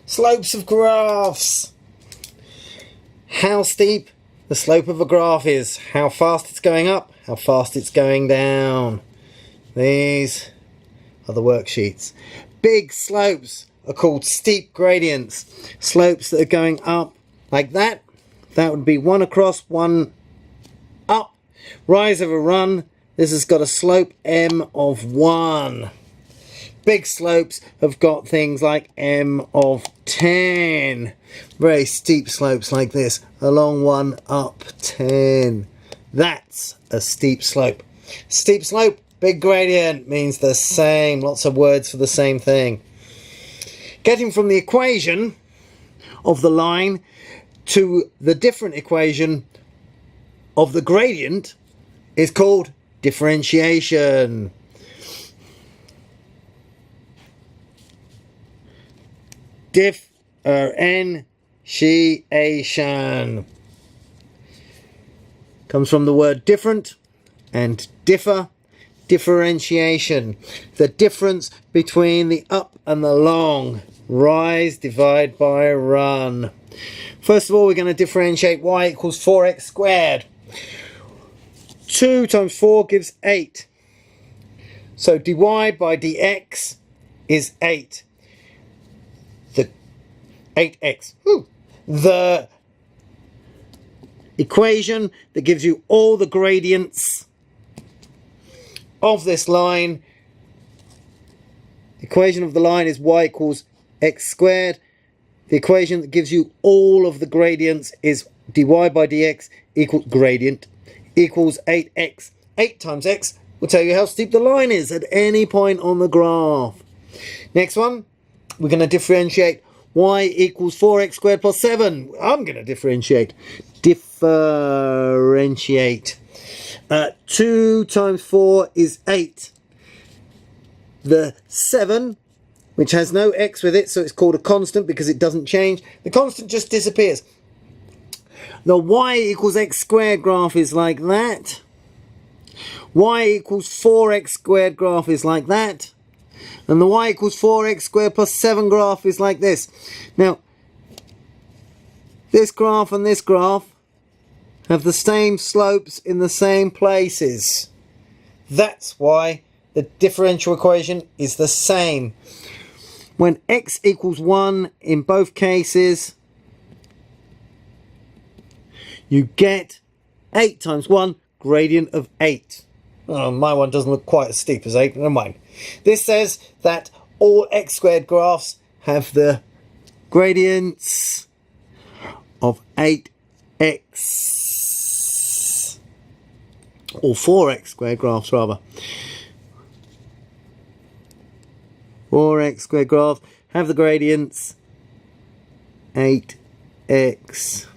Slopes of graphs. How steep the slope of a graph is. How fast it's going up. How fast it's going down. These are the worksheets. Big slopes are called steep gradients. Slopes that are going up like that. That would be one across, one up. Rise of a run. This has got a slope m of 1. Big slopes have got things like m of 10. Very steep slopes like this. A long one, up 10. That's a steep slope. Steep slope, big gradient, means the same. Lots of words for the same thing. Getting from the equation of the line to the different equation of the gradient is called differentiation. Differentiation comes from the word different and differ. Differentiation, the difference between the up and the long. Rise, divide by run. First of all, we're going to differentiate y equals 4x squared. 2 times 4 gives 8. So dy by dx is 8. The 8x. The equation that gives you all the gradients of this line. The equation of the line is y equals x squared. The equation that gives you all of the gradients is dy by dx equals gradient equals 8x. 8 times x will tell you how steep the line is at any point on the graph. Next one, we're going to differentiate y equals 4x squared plus 7. I'm going to differentiate. Differentiate. 2 times 4 is 8. The 7, which has no x with it, so it's called a constant because it doesn't change. The constant just disappears. The y equals x squared graph is like that. Y equals 4x squared graph is like that. And the y equals 4x squared plus 7 graph is like this. Now, this graph and this graph have the same slopes in the same places. That's why the differential equation is the same. When x equals 1 in both cases, you get 8 times 1, gradient of 8. Oh, my one doesn't look quite as steep as 8, never mind. This says that all x squared graphs have the gradients of 8x. Or 4x squared graphs rather. 4x squared graphs have the gradients 8x.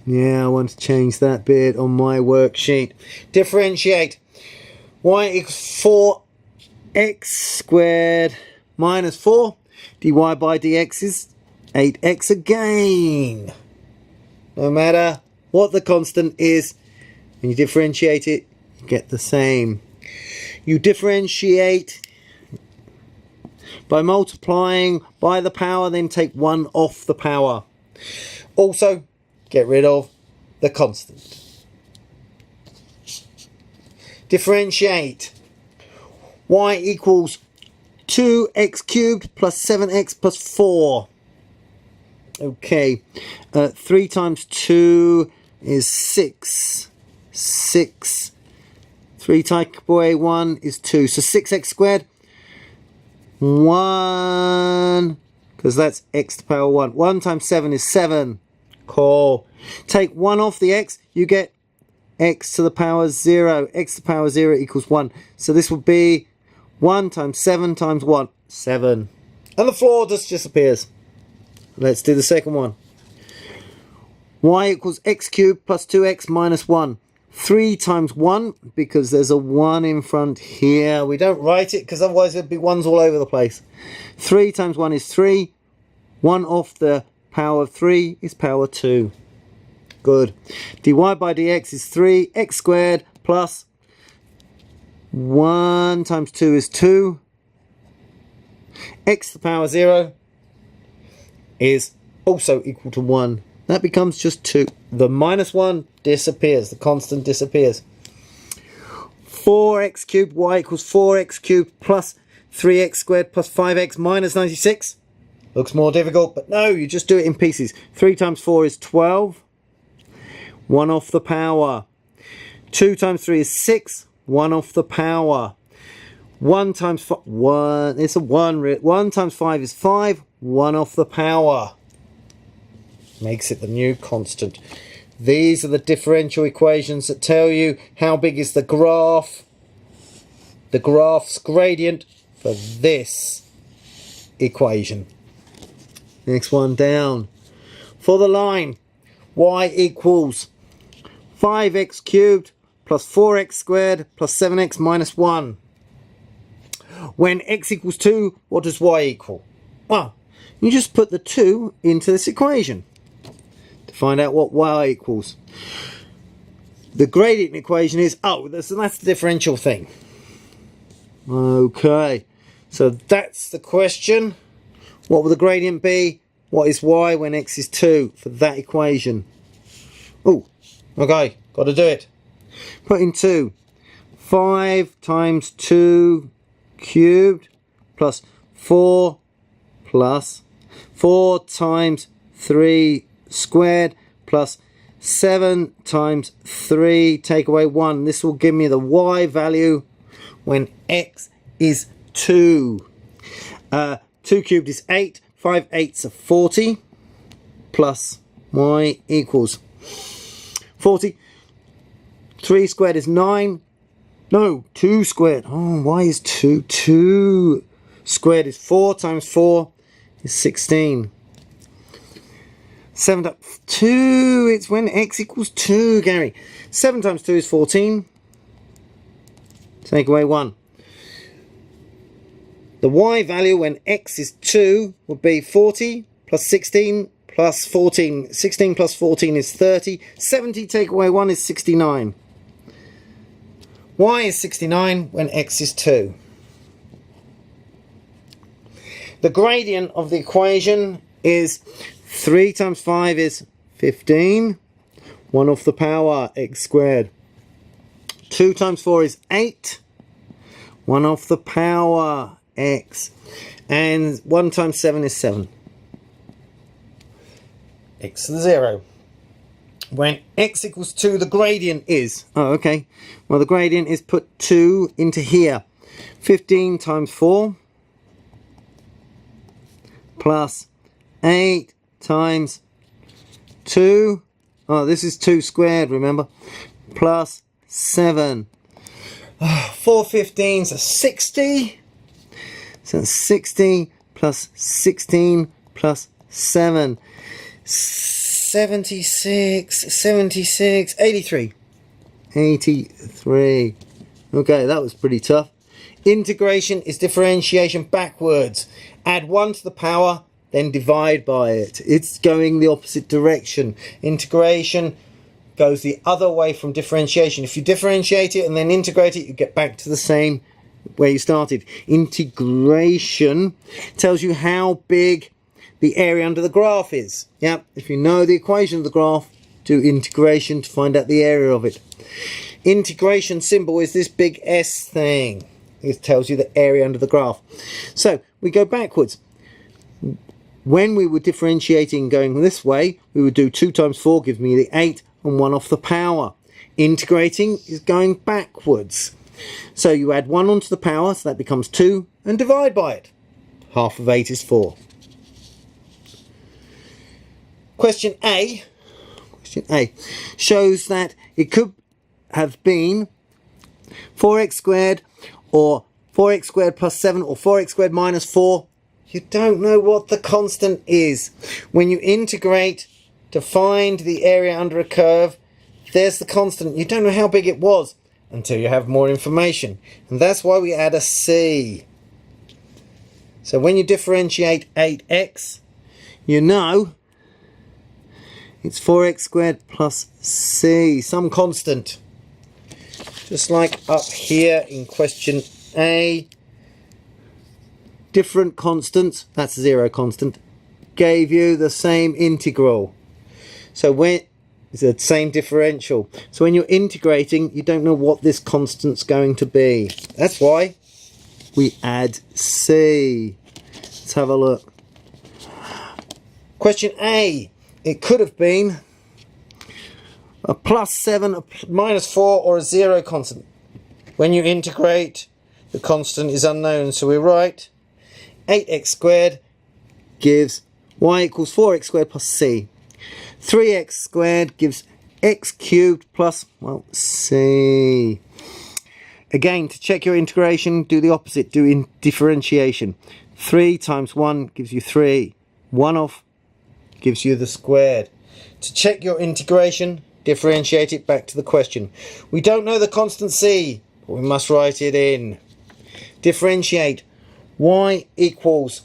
Yeah, I want to change that bit on my worksheet. Differentiate. Y equals 4x squared minus 4. Dy by dx is 8x again. No matter what the constant is, when you differentiate it, you get the same. You differentiate by multiplying by the power, then take 1 off the power. Also, get rid of the constant. Differentiate. Y equals 2x cubed plus 7x plus 4. Okay. 3 times 2 is 6. 6. 3 take away 1 is 2. So 6x squared. 1. Because that's x to the power 1. 1 times 7 is 7. Cool. Take 1 off the x, you get x to the power 0. X to the power 0 equals 1. So this would be 1 times 7 times 1. 7. And the floor just disappears. Let's do the second one. Y equals x cubed plus 2x minus 1. 3 times 1, because there's a 1 in front here. We don't write it because otherwise there'd be 1s all over the place. 3 times 1 is 3. 1 off the power of 3 is power 2. Good. Dy by dx is 3x squared plus 1 times 2 is 2. x to the power 0 is also equal to 1. That becomes just 2. The minus 1 disappears. The constant disappears. 4x cubed y equals 4x cubed plus 3x squared plus 5x minus 96. Looks more difficult, but no, you just do it in pieces. 3 times 4 is 12. 1 off the power. 2 times 3 is 6. 1 off the power. 1 times 5, 1, it's a 1. 1 times 5 is 5. 1 off the power. Makes it the new constant. These are the differential equations that tell you how big is the graph's gradient for this equation. Next one down. For the line, y equals 5x cubed plus 4x squared plus 7x minus 1. When x equals 2, what does y equal? Well, you just put the 2 into this equation to find out what y equals. The gradient equation is, oh, that's the differential thing. Okay, so that's the question. What will the gradient be? What is y when x is 2 for that equation? Oh, okay, got to do it. Put in 2. 5 times 2 cubed plus 4 times 3 squared plus 7 times 3, take away 1. This will give me the y value when x is 2. 2 cubed is 8. 5 eighths are 40 plus y equals 40. 3 squared is 9. No, 2 squared. Oh, y is 2. 2 squared is 4 times 4 is 16. 7 times 2, it's when x equals 2, Gary. 7 times 2 is 14. Take away 1. The y value when x is 2 would be 40 plus 16 plus 14. 16 plus 14 is 30. 70 take away 1 is 69. Y is 69 when x is 2. The gradient of the equation is 3 times 5 is 15. 1 off the power, x squared. 2 times 4 is 8. 1 off the power, x. And 1 times 7 is 7. X to the 0. When x equals 2, the gradient is... Oh, okay. Well, the gradient is put 2 into here. 15 times 4 plus 8 times 2. Oh, this is 2 squared, remember? Plus 7. 4 15s are 60. So 60 plus 16 plus 7. 76, 83. 83. Okay, that was pretty tough. Integration is differentiation backwards. Add 1 to the power, then divide by it. It's going the opposite direction. Integration goes the other way from differentiation. If you differentiate it and then integrate it, you get back to the same where you started. Integration tells you how big the area under the graph is. Yeah, if you know the equation of the graph, do integration to find out the area of it. Integration symbol is this big S thing. It tells you the area under the graph. So we go backwards. When we were differentiating going this way, we would do 2 times 4 gives me the 8 and 1 off the power. Integrating is going backwards. So you add 1 onto the power, so that becomes 2, and divide by it. Half of 8 is 4. Question A shows that it could have been 4x squared or 4x squared plus 7 or 4x squared minus 4. You don't know what the constant is. When you integrate to find the area under a curve, there's the constant. You don't know how big it was until you have more information. And that's why we add a c. So when you differentiate 8x, you know it's 4x squared plus c, some constant. Just like up here in question A, different constants, that's a zero constant, gave you the same integral. So when it's the same differential. So when you're integrating, you don't know what this constant's going to be. That's why we add C. Let's have a look. Question A. It could have been a +7, a -4, or a zero constant. When you integrate, the constant is unknown. So we write 8x squared gives y equals 4x squared plus c. 3x squared gives x cubed plus, well, c. Again, to check your integration, do the opposite, do in differentiation. 3 times 1 gives you 3. 1 off gives you the squared. To check your integration, differentiate it back to the question. We don't know the constant c, but we must write it in. Differentiate. Y equals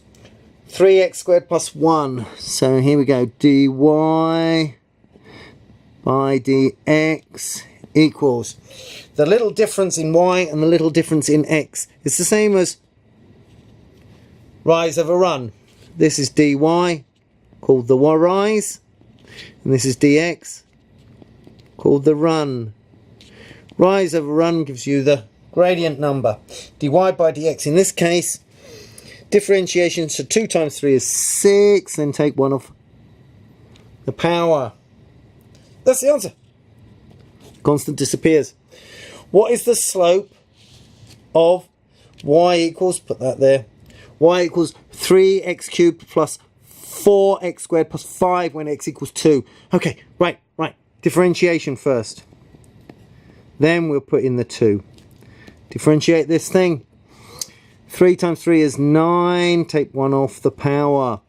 3x squared plus 1. So here we go. dy by dx equals the little difference in y and the little difference in x. It's the same as rise over run. This is dy, called the rise, and this is dx, called the run. Rise over run gives you the gradient number. dy by dx in this case, differentiation, so 2 times 3 is 6, then take 1 off the power. That's the answer. Constant disappears. What is the slope of y equals, put that there, y equals 3x cubed plus 4x squared plus 5 when x equals 2. Okay, right. Differentiation first. Then we'll put in the 2. Differentiate this thing. 3 times 3 is 9, take 1 off the power.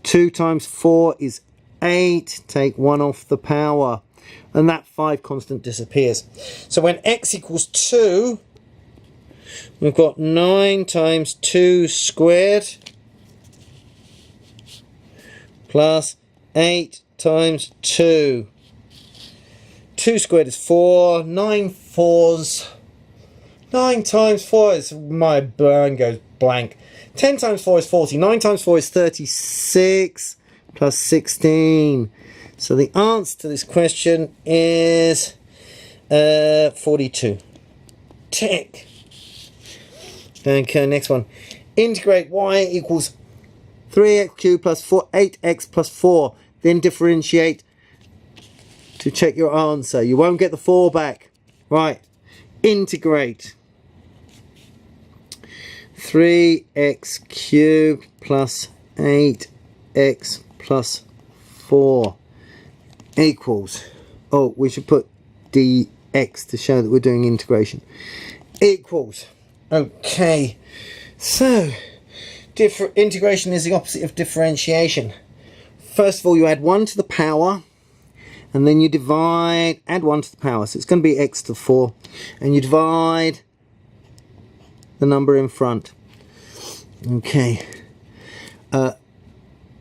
2 times 4 is 8, take 1 off the power. And that 5 constant disappears. So when x equals 2, we've got 9 times 2 squared plus 8 times 2. 2 squared is 4, 9 fours. 9 times 4 is, my brain goes blank. 10 times 4 is 40. 9 times 4 is 36 plus 16. So the answer to this question is 42. Tick. Okay, next one. Integrate y equals 3x cubed plus 8x plus 4. Then differentiate to check your answer. You won't get the 4 back. Right. Integrate. 3x cubed plus 8x plus 4 equals, oh, we should put dx to show that we're doing integration, equals. Okay, so integration is the opposite of differentiation. First of all, you add 1 to the power, and then you divide, add 1 to the power, so it's going to be x to the 4, and you divide the number in front. Okay,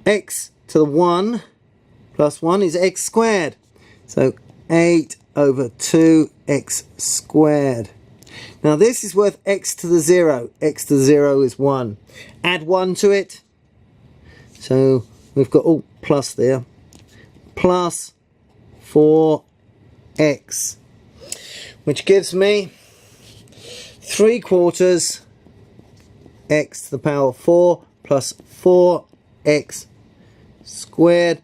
x to the 1 plus 1 is x squared, so 8 over 2x squared. Now this is worth x to the 0. X to the 0 is 1. Add 1 to it, so we've got, oh, plus there, plus 4x, which gives me 3/4 x to the power 4 plus 4x squared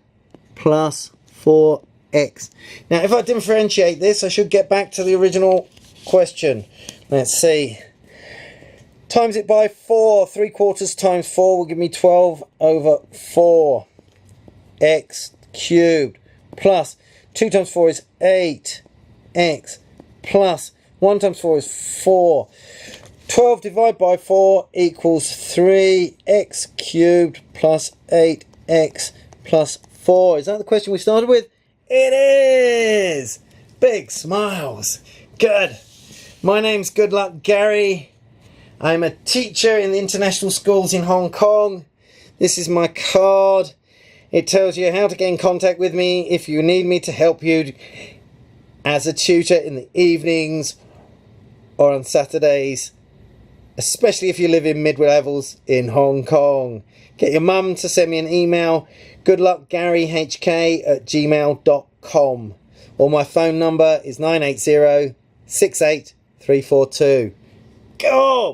plus 4x. Now if I differentiate this, I should get back to the original question. Let's see. Times it by 4. 3/4 times 4 will give me 12 over 4 x cubed plus 2 times 4 is 8x plus 1 times 4 is 4. 12 divided by 4 equals 3x cubed plus 8x plus 4. Is that the question we started with? It is! Big smiles. Good. My name's Good Luck Gary. I'm a teacher in the international schools in Hong Kong. This is my card. It tells you how to get in contact with me if you need me to help you as a tutor in the evenings or on Saturdays especially if you live in mid-levels in Hong Kong. Get your mum to send me an email, goodluckgaryhk@gmail.com, or my phone number is 980 68 342. Go!